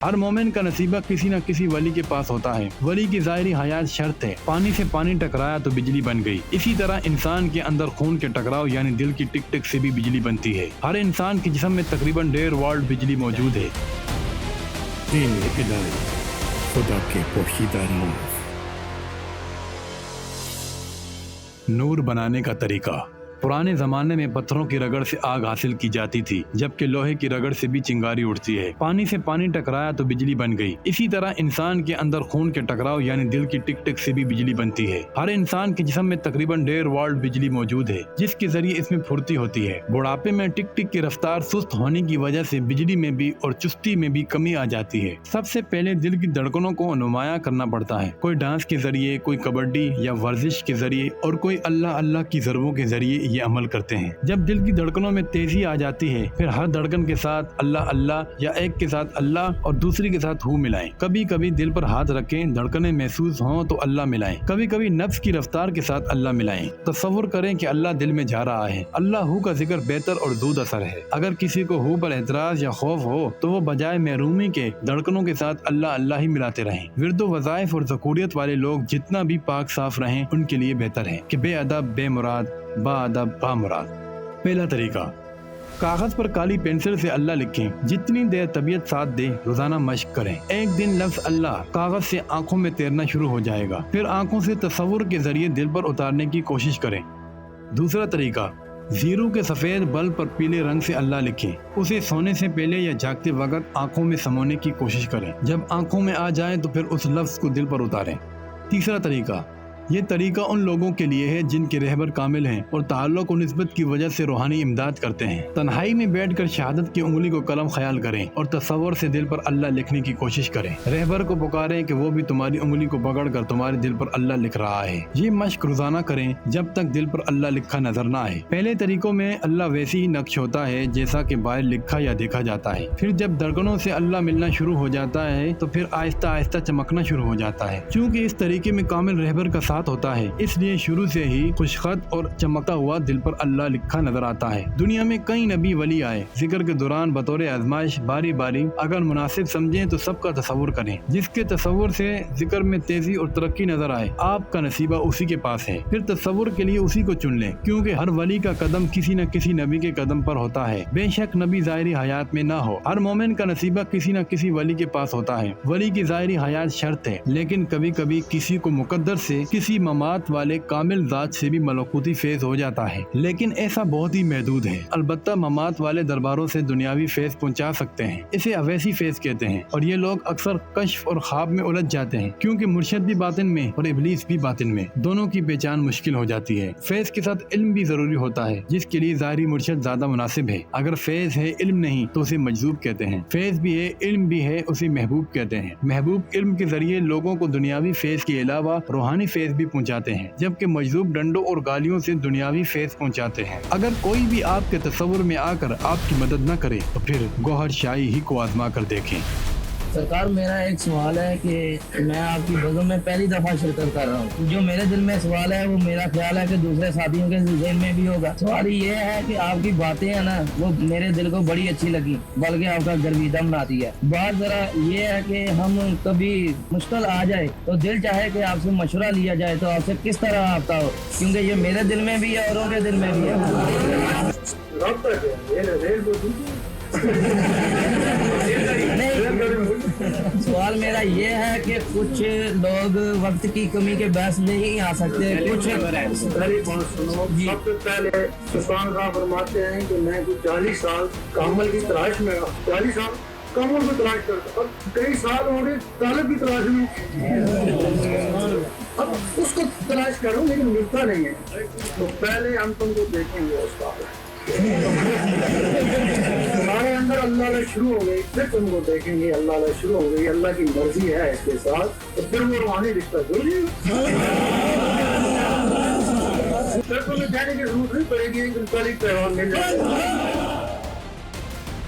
ہر مومن کا نصیبہ کسی نہ کسی ولی کے پاس ہوتا ہے۔ ولی کی ظاہری حیات شرط ہے، پانی سے پانی ٹکرایا تو بجلی بن گئی۔ اسی طرح انسان کے اندر خون کے ٹکراؤ یعنی دل کی ٹک ٹک سے بھی بجلی بنتی ہے۔ ہر انسان کے جسم میں تقریباً 1.5 واٹ بجلی موجود ہے۔ دین الہی، خدا کے پوشیدہ نور۔ نور بنانے کا طریقہ۔ پرانے زمانے میں پتھروں کی رگڑ سے آگ حاصل کی جاتی تھی، جبکہ لوہے کی رگڑ سے بھی چنگاری اٹھتی ہے۔ پانی سے پانی ٹکرایا تو بجلی بن گئی۔ اسی طرح انسان کے اندر خون کے ٹکراؤ یعنی دل کی ٹک ٹک سے بھی بجلی بنتی ہے۔ ہر انسان کے جسم میں تقریباً 1.5 واٹ بجلی موجود ہے، جس کے ذریعے اس میں پھرتی ہوتی ہے۔ بڑھاپے میں ٹک ٹک کی رفتار سست ہونے کی وجہ سے بجلی میں بھی اور چستی میں بھی کمی آ جاتی ہے۔ سب سے پہلے دل کی دھڑکنوں کو نمایاں کرنا پڑتا ہے، کوئی ڈانس کے ذریعے، کوئی کبڈی یا ورزش کے ذریعے اور کوئی اللہ اللہ کی ضربوں کے ذریعے یہ عمل کرتے ہیں۔ جب دل کی دھڑکنوں میں تیزی آ جاتی ہے، پھر ہر دھڑکن کے ساتھ اللہ اللہ یا ایک کے ساتھ اللہ اور دوسری کے ساتھ ہو ملائیں۔ کبھی کبھی دل پر ہاتھ رکھیں، دھڑکنیں محسوس ہوں تو اللہ ملائیں۔ کبھی کبھی نفس کی رفتار کے ساتھ اللہ ملائیں۔ تصور کریں کہ اللہ دل میں جا رہا ہے۔ اللہ ہو کا ذکر بہتر اور زود اثر ہے۔ اگر کسی کو ہو پر اعتراض یا خوف ہو تو وہ بجائے محرومی کے دھڑکنوں کے ساتھ اللہ اللہ ہی ملاتے رہیں۔ ورد و وظائف اور ذکوریت والے لوگ جتنا بھی پاک صاف رہیں ان کے لیے بہتر ہے کہ بے ادب بے مراد، با ادب با مراد۔ پہلا طریقہ، کاغذ پر کالی پینسل سے اللہ لکھیں۔ جتنی دیر طبیعت ساتھ دے روزانہ مشق کریں۔ ایک دن لفظ اللہ کاغذ سے آنکھوں میں تیرنا شروع ہو جائے گا، پھر آنکھوں سے تصور کے ذریعے دل پر اتارنے کی کوشش کریں۔ دوسرا طریقہ، زیرو کے سفید بلب پر پیلے رنگ سے اللہ لکھیں۔ اسے سونے سے پہلے یا جاگتے وقت آنکھوں میں سمونے کی کوشش کریں۔ جب آنکھوں میں آ جائے تو پھر اس لفظ کو دل پر اتاریں۔ تیسرا طریقہ، یہ طریقہ ان لوگوں کے لیے ہے جن کے رہبر کامل ہیں اور تعلق و نسبت کی وجہ سے روحانی امداد کرتے ہیں۔ تنہائی میں بیٹھ کر شہادت کی انگلی کو قلم خیال کریں اور تصور سے دل پر اللہ لکھنے کی کوشش کریں۔ رہبر کو پکاریں کہ وہ بھی تمہاری انگلی کو پکڑ کر تمہارے دل پر اللہ لکھ رہا ہے۔ یہ مشق روزانہ کریں جب تک دل پر اللہ لکھا نظر نہ آئے۔ پہلے طریقوں میں اللہ ویسے ہی نقش ہوتا ہے جیسا کہ باہر لکھا یا دیکھا جاتا ہے، پھر جب دھڑکنوں سے اللہ ملنا شروع ہو جاتا ہے تو پھر آہستہ آہستہ چمکنا شروع ہو جاتا ہے۔ چونکہ اس طریقے میں کامل رہبر کا ساتھ ہوتا ہے، اس لیے شروع سے ہی خوش خط اور چمکتا ہوا دل پر اللہ لکھا نظر آتا ہے۔ دنیا میں کئی نبی ولی آئے، ذکر کے دوران بطور آزمائش باری باری اگر مناسب سمجھیں تو سب کا تصور کریں۔ جس کے تصور سے ذکر میں تیزی اور ترقی نظر آئے، آپ کا نصیبہ اسی کے پاس ہے، پھر تصور کے لیے اسی کو چن لیں، کیونکہ ہر ولی کا قدم کسی نہ کسی نبی کے قدم پر ہوتا ہے۔ بے شک نبی ظاہری حیات میں نہ ہو، ہر مومن کا نصیبہ کسی نہ کسی ولی کے پاس ہوتا ہے۔ ولی کی ظاہری حیات شرط ہے، لیکن کبھی کبھی کسی کو مقدر سے، کسی ممات والے کامل ذات سے بھی ملکوتی فیض ہو جاتا ہے، لیکن ایسا بہت ہی محدود ہے۔ البتہ ممات والے درباروں سے دنیاوی فیض پہنچا سکتے ہیں، اسے اویسی فیض کہتے ہیں، اور یہ لوگ اکثر کشف اور خواب میں الجھ جاتے ہیں، کیونکہ مرشد بھی باطن میں اور ابلیس بھی باطن میں، دونوں کی پہچان مشکل ہو جاتی ہے۔ فیض کے ساتھ علم بھی ضروری ہوتا ہے، جس کے لیے ظاہری مرشد زیادہ مناسب ہے۔ اگر فیض ہے علم نہیں تو اسے مجذوب کہتے ہیں، فیض بھی ہے علم بھی ہے اسے محبوب کہتے ہیں۔ محبوب علم کے ذریعے لوگوں کو دنیاوی فیض کے علاوہ روحانی فیض بھی پہنچاتے ہیں، جبکہ مجذوب ڈنڈوں اور گالیوں سے دنیاوی فیض پہنچاتے ہیں۔ اگر کوئی بھی آپ کے تصور میں آ کر آپ کی مدد نہ کرے تو پھر گوہر شاہی ہی کو آزما کر دیکھیں۔ سرکار، میرا ایک سوال ہے کہ میں آپ کی بزم میں پہلی دفعہ شرکت کر رہا ہوں۔ جو میرے دل میں سوال ہے وہ میرا خیال ہے کہ دوسرے ساتھیوں کے ذہن میں بھی ہوگا۔ سوال یہ ہے کہ آپ کی باتیں ہیں نا، وہ میرے دل کو بڑی اچھی لگی، بلکہ آپ کا گرویدہ بناتی ہے۔ بات ذرا یہ ہے کہ ہم کبھی مشکل آ جائے تو دل چاہے کہ آپ سے مشورہ لیا جائے تو آپ سے کس طرح آتا ہو، کیونکہ یہ میرے دل میں بھی ہے اوروں کے دل میں بھی ہے۔ سوال میرا یہ ہے کہ کچھ لوگ وقت کی کمی کے باعث نہیں آ سکتے، کچھ سب سے پہلے سلطان صاحب فرماتے ہیں کہ میں کچھ 40 سال کامل کی تلاش میں 40 سال کامل کو تلاش کرتا، اب کئی سال ہو گئے طالب کی تلاش میں، اب اس کو تلاش کروں لیکن ملتا نہیں ہے، تو پہلے ہم تم کو دیکھیں گے استاد، ہمارے اندر اللہ اللہ شروع ہو گئی، پھر تم کو دیکھیں گے اللہ اللہ شروع ہو گئی، اللہ کی مرضی ہے اس کے ساتھ، تو پھر وہ روحانی رشتہ جڑ جائے گا۔ پھر تمہیں جانے کی ضرورت نہیں پڑے گی، لیکن پہلے پیغام مل جائے گا۔